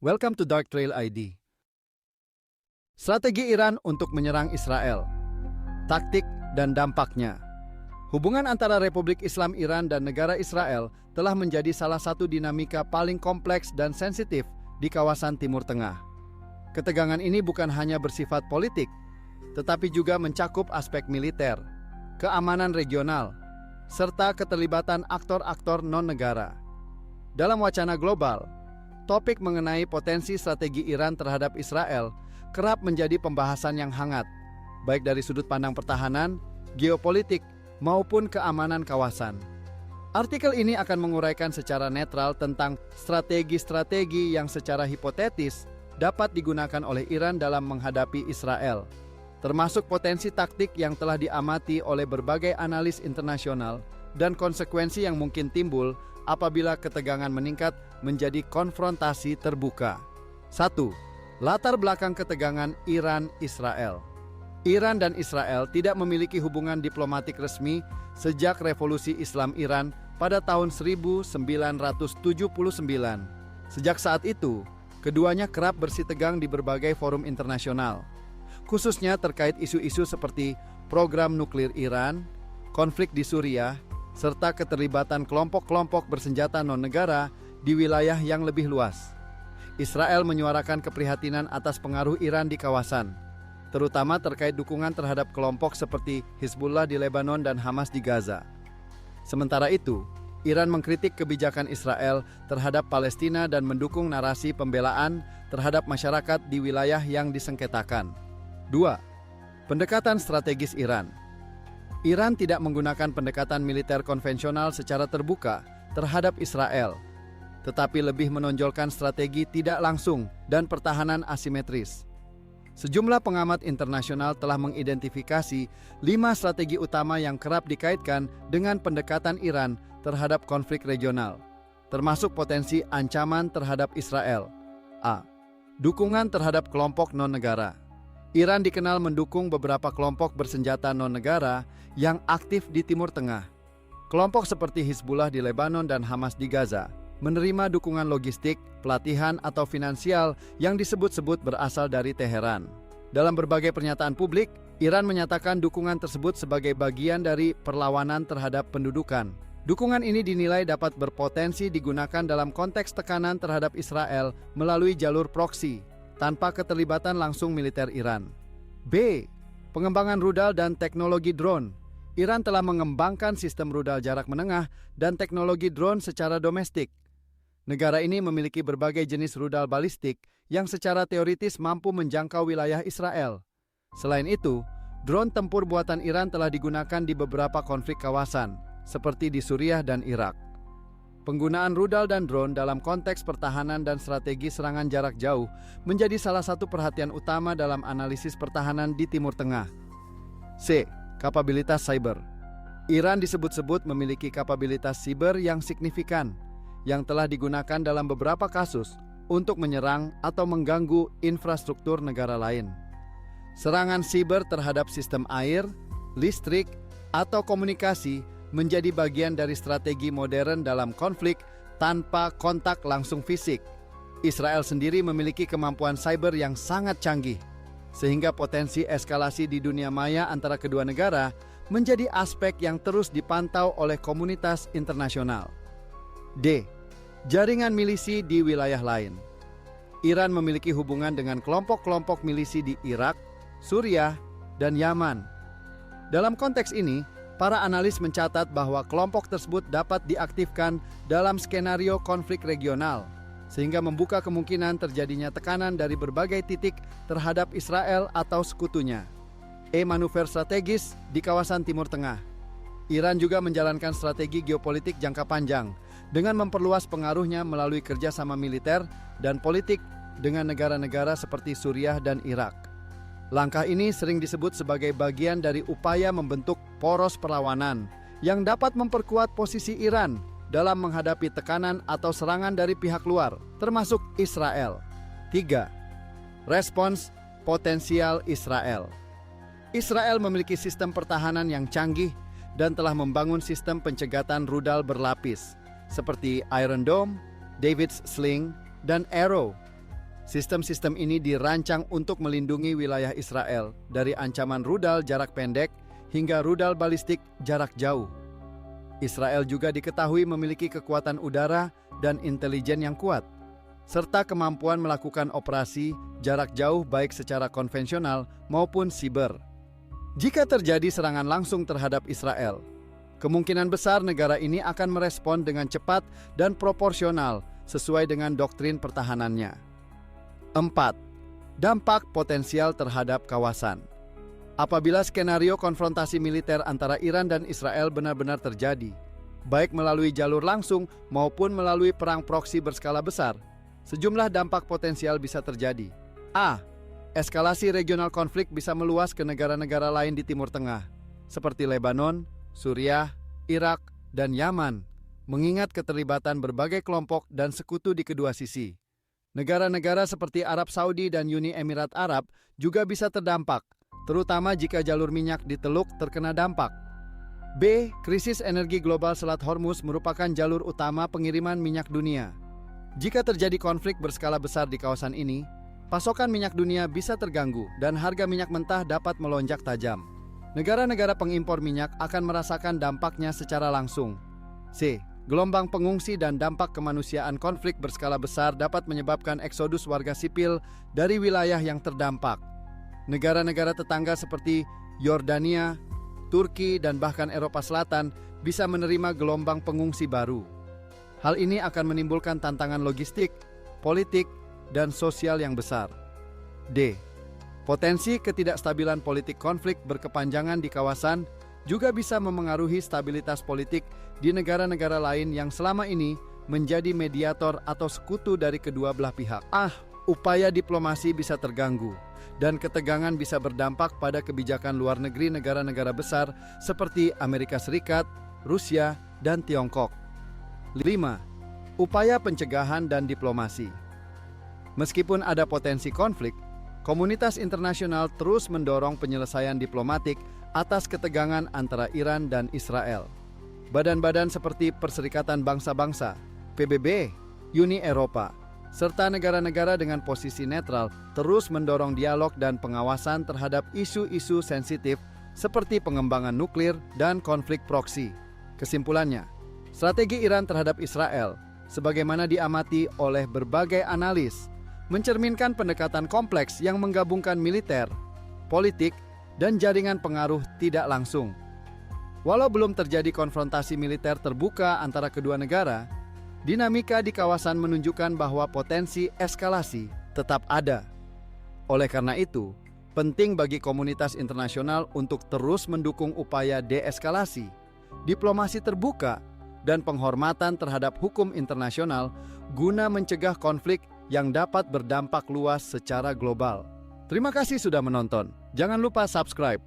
Welcome to Dark Trail ID. Strategi Iran untuk menyerang Israel. Taktik dan dampaknya. Hubungan antara Republik Islam Iran dan negara Israel telah menjadi salah satu dinamika paling kompleks dan sensitif di kawasan Timur Tengah. Ketegangan ini bukan hanya bersifat politik, tetapi juga mencakup aspek militer, keamanan regional, serta keterlibatan aktor-aktor non-negara. Dalam wacana global, topik mengenai potensi strategi Iran terhadap Israel kerap menjadi pembahasan yang hangat, baik dari sudut pandang pertahanan, geopolitik, maupun keamanan kawasan. Artikel ini akan menguraikan secara netral tentang strategi-strategi yang secara hipotetis dapat digunakan oleh Iran dalam menghadapi Israel, termasuk potensi taktik yang telah diamati oleh berbagai analis internasional dan konsekuensi yang mungkin timbul apabila ketegangan meningkat menjadi konfrontasi terbuka. 1. Latar belakang ketegangan Iran-Israel. Iran dan Israel tidak memiliki hubungan diplomatik resmi sejak Revolusi Islam Iran pada tahun 1979. Sejak saat itu, keduanya kerap bersitegang di berbagai forum internasional, khususnya terkait isu-isu seperti program nuklir Iran, konflik di Suriah, serta keterlibatan kelompok-kelompok bersenjata non-negara di wilayah yang lebih luas. Israel menyuarakan keprihatinan atas pengaruh Iran di kawasan, terutama terkait dukungan terhadap kelompok seperti Hizbullah di Lebanon dan Hamas di Gaza. Sementara itu, Iran mengkritik kebijakan Israel terhadap Palestina dan mendukung narasi pembelaan terhadap masyarakat di wilayah yang disengketakan. 2. Pendekatan strategis Iran. Iran tidak menggunakan pendekatan militer konvensional secara terbuka terhadap Israel, tetapi lebih menonjolkan strategi tidak langsung dan pertahanan asimetris. Sejumlah pengamat internasional telah mengidentifikasi 5 strategi utama yang kerap dikaitkan dengan pendekatan Iran terhadap konflik regional, termasuk potensi ancaman terhadap Israel. A. Dukungan terhadap kelompok non-negara. Iran dikenal mendukung beberapa kelompok bersenjata non-negara yang aktif di Timur Tengah. Kelompok seperti Hizbullah di Lebanon dan Hamas di Gaza menerima dukungan logistik, pelatihan, atau finansial yang disebut-sebut berasal dari Teheran. Dalam berbagai pernyataan publik, Iran menyatakan dukungan tersebut sebagai bagian dari perlawanan terhadap pendudukan. Dukungan ini dinilai dapat berpotensi digunakan dalam konteks tekanan terhadap Israel melalui jalur proksi, tanpa keterlibatan langsung militer Iran. B. Pengembangan rudal dan teknologi drone. Iran telah mengembangkan sistem rudal jarak menengah dan teknologi drone secara domestik. Negara ini memiliki berbagai jenis rudal balistik yang secara teoritis mampu menjangkau wilayah Israel. Selain itu, drone tempur buatan Iran telah digunakan di beberapa konflik kawasan, seperti di Suriah dan Irak. Penggunaan rudal dan drone dalam konteks pertahanan dan strategi serangan jarak jauh menjadi salah satu perhatian utama dalam analisis pertahanan di Timur Tengah. C. Kapabilitas cyber. Iran disebut-sebut memiliki kapabilitas siber yang signifikan, yang telah digunakan dalam beberapa kasus untuk menyerang atau mengganggu infrastruktur negara lain. Serangan siber terhadap sistem air, listrik, atau komunikasi menjadi bagian dari strategi modern dalam konflik tanpa kontak langsung fisik. Israel sendiri memiliki kemampuan cyber yang sangat canggih, sehingga potensi eskalasi di dunia maya antara kedua negara menjadi aspek yang terus dipantau oleh komunitas internasional. D. Jaringan milisi di wilayah lain. Iran memiliki hubungan dengan kelompok-kelompok milisi di Irak, Suriah, dan Yaman. Dalam konteks ini, para analis mencatat bahwa kelompok tersebut dapat diaktifkan dalam skenario konflik regional, sehingga membuka kemungkinan terjadinya tekanan dari berbagai titik terhadap Israel atau sekutunya. Manuver strategis di kawasan Timur Tengah. Iran juga menjalankan strategi geopolitik jangka panjang dengan memperluas pengaruhnya melalui kerjasama militer dan politik dengan negara-negara seperti Suriah dan Irak. Langkah ini sering disebut sebagai bagian dari upaya membentuk poros perlawanan yang dapat memperkuat posisi Iran dalam menghadapi tekanan atau serangan dari pihak luar, termasuk Israel. 3. Respons potensial Israel. Israel memiliki sistem pertahanan yang canggih dan telah membangun sistem pencegatan rudal berlapis seperti Iron Dome, David's Sling, dan Arrow. Sistem-sistem ini dirancang untuk melindungi wilayah Israel dari ancaman rudal jarak pendek hingga rudal balistik jarak jauh. Israel juga diketahui memiliki kekuatan udara dan intelijen yang kuat, serta kemampuan melakukan operasi jarak jauh baik secara konvensional maupun siber. Jika terjadi serangan langsung terhadap Israel, kemungkinan besar negara ini akan merespon dengan cepat dan proporsional sesuai dengan doktrin pertahanannya. 4. Dampak potensial terhadap kawasan. Apabila skenario konfrontasi militer antara Iran dan Israel benar-benar terjadi, baik melalui jalur langsung maupun melalui perang proksi berskala besar, sejumlah dampak potensial bisa terjadi. A. Eskalasi regional konflik bisa meluas ke negara-negara lain di Timur Tengah, seperti Lebanon, Suriah, Irak, dan Yaman, mengingat keterlibatan berbagai kelompok dan sekutu di kedua sisi. Negara-negara seperti Arab Saudi dan Uni Emirat Arab juga bisa terdampak, terutama jika jalur minyak di Teluk terkena dampak. B. Krisis energi global Selat Hormuz merupakan jalur utama pengiriman minyak dunia. Jika terjadi konflik berskala besar di kawasan ini, pasokan minyak dunia bisa terganggu dan harga minyak mentah dapat melonjak tajam. Negara-negara pengimpor minyak akan merasakan dampaknya secara langsung. C. Gelombang pengungsi dan dampak kemanusiaan konflik berskala besar dapat menyebabkan eksodus warga sipil dari wilayah yang terdampak. Negara-negara tetangga seperti Yordania, Turki, dan bahkan Eropa Selatan bisa menerima gelombang pengungsi baru. Hal ini akan menimbulkan tantangan logistik, politik, dan sosial yang besar. D. Potensi ketidakstabilan politik konflik berkepanjangan di kawasan juga bisa memengaruhi stabilitas politik di negara-negara lain yang selama ini menjadi mediator atau sekutu dari kedua belah pihak. Upaya diplomasi bisa terganggu, dan ketegangan bisa berdampak pada kebijakan luar negeri negara-negara besar seperti Amerika Serikat, Rusia, dan Tiongkok. 5. Upaya pencegahan dan diplomasi. Meskipun ada potensi konflik, komunitas internasional terus mendorong penyelesaian diplomatik atas ketegangan antara Iran dan Israel. Badan-badan seperti Perserikatan Bangsa-Bangsa, PBB, Uni Eropa, serta negara-negara dengan posisi netral terus mendorong dialog dan pengawasan terhadap isu-isu sensitif seperti pengembangan nuklir dan konflik proksi. Kesimpulannya, strategi Iran terhadap Israel, sebagaimana diamati oleh berbagai analis, mencerminkan pendekatan kompleks yang menggabungkan militer, politik, dan jaringan pengaruh tidak langsung. Walau belum terjadi konfrontasi militer terbuka antara kedua negara, dinamika di kawasan menunjukkan bahwa potensi eskalasi tetap ada. Oleh karena itu, penting bagi komunitas internasional untuk terus mendukung upaya deeskalasi, diplomasi terbuka, dan penghormatan terhadap hukum internasional guna mencegah konflik yang dapat berdampak luas secara global. Terima kasih sudah menonton. Jangan lupa subscribe,